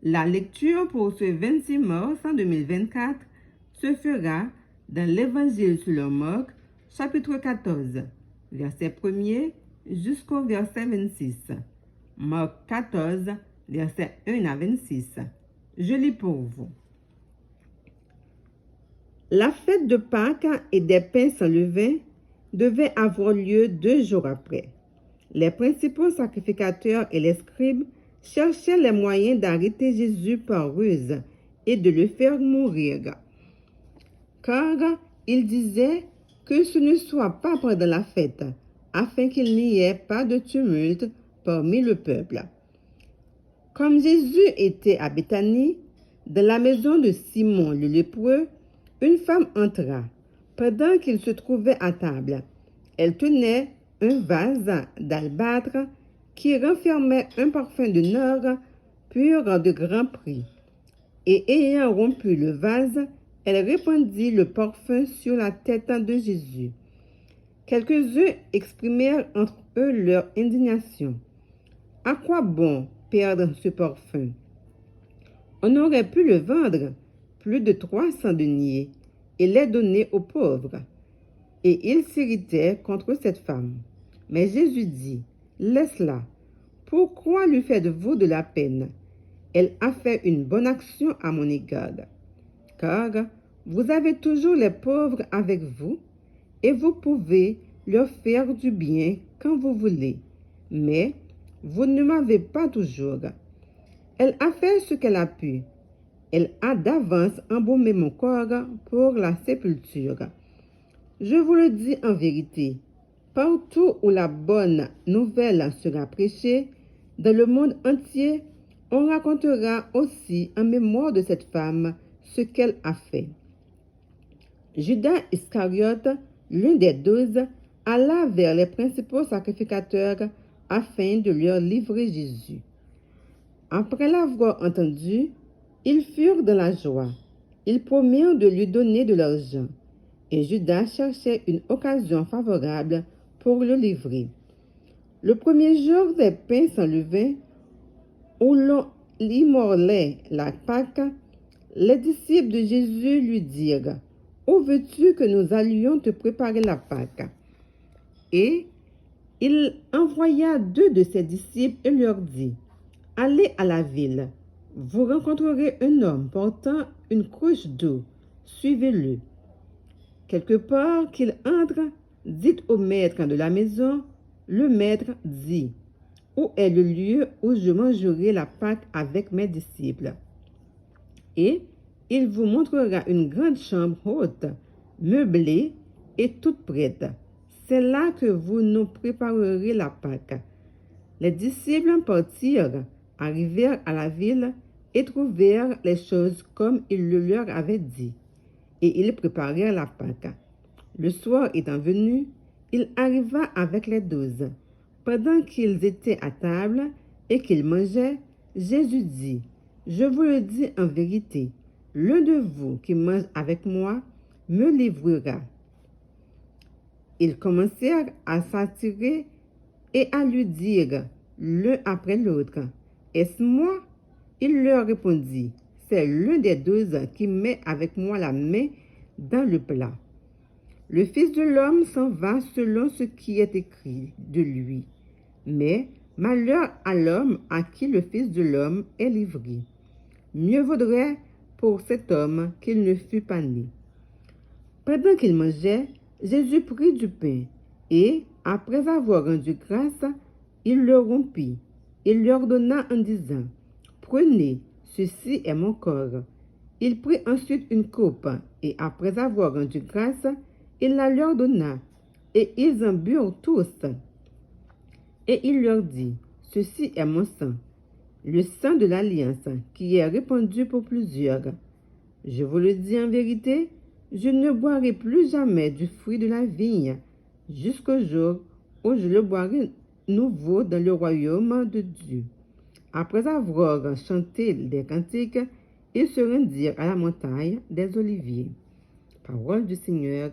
La lecture pour ce 26 mars 2024 se fera dans l'Évangile selon Marc, chapitre 14, verset 1er jusqu'au verset 26. Marc 14, verset 1 à 26. Je lis pour vous. La fête de Pâques et des pains sans levain devait avoir lieu 2 jours après. Les principaux sacrificateurs et les scribes cherchaient les moyens d'arrêter Jésus par ruse et de le faire mourir. Car ils disaient que ce ne soit pas pendant la fête, afin qu'il n'y ait pas de tumulte parmi le peuple. Comme Jésus était à Béthanie, dans la maison de Simon le lépreux, une femme entra, pendant qu'il se trouvait à table. Elle tenait un vase d'albâtre qui renfermait un parfum de nard pur de grand prix. Et ayant rompu le vase, elle répandit le parfum sur la tête de Jésus. Quelques-uns exprimèrent entre eux leur indignation. À quoi bon perdre ce parfum? On aurait pu le vendre plus de 300 deniers et les donner aux pauvres. Et ils s'irritaient contre cette femme. Mais Jésus dit, laisse-la. Pourquoi lui faites-vous de la peine? Elle a fait une bonne action à mon égard. Car vous avez toujours les pauvres avec vous et vous pouvez leur faire du bien quand vous voulez. Mais vous ne m'avez pas toujours. Elle a fait ce qu'elle a pu. Elle a d'avance embaumé mon corps pour la sépulture. Je vous le dis en vérité, partout où la bonne nouvelle sera prêchée, dans le monde entier, on racontera aussi en mémoire de cette femme ce qu'elle a fait. Judas Iscariote, l'un des 12, alla vers les principaux sacrificateurs afin de leur livrer Jésus. Après l'avoir entendu, ils furent dans la joie. Ils promirent de lui donner de l'argent. Et Judas cherchait une occasion favorable pour le livrer. Le premier jour des pains sans levain, où l'on immolait la Pâque, les disciples de Jésus lui dirent, « Où veux-tu que nous allions te préparer la Pâque? » Et il envoya 2 de ses disciples et leur dit, « Allez à la ville, vous rencontrerez un homme portant une cruche d'eau, suivez-le. Quelque part qu'il entre, dites au maître de la maison, le maître dit, où est le lieu où je mangerai la Pâque avec mes disciples? Et il vous montrera une grande chambre haute, meublée et toute prête. C'est là que vous nous préparerez la Pâque. Les disciples partirent, arrivèrent à la ville et trouvèrent les choses comme il le leur avait dit. Et ils préparèrent la Pâque. Le soir étant venu, il arriva avec les 12. Pendant qu'ils étaient à table et qu'ils mangeaient, Jésus dit, « Je vous le dis en vérité, l'un de vous qui mange avec moi me livrera. » Ils commencèrent à s'attirer et à lui dire l'un après l'autre, « Est-ce moi? » Il leur répondit, « C'est l'un des 12 qui met avec moi la main dans le plat. Le Fils de l'homme s'en va selon ce qui est écrit de lui. Mais malheur à l'homme à qui le Fils de l'homme est livré. Mieux vaudrait pour cet homme qu'il ne fût pas né. » Pendant qu'il mangeait, Jésus prit du pain et, après avoir rendu grâce, il le rompit. Il leur donna en disant, « Prenez, ceci est mon corps. » Il prit ensuite une coupe et, après avoir rendu grâce, il la leur donna, et ils en burent tous. Et il leur dit, « Ceci est mon sang, le sang de l'alliance, qui est répandu pour plusieurs. Je vous le dis en vérité, je ne boirai plus jamais du fruit de la vigne, jusqu'au jour où je le boirai nouveau dans le royaume de Dieu. » Après avoir chanté des cantiques, ils se rendirent à la montagne des Oliviers. Parole du Seigneur.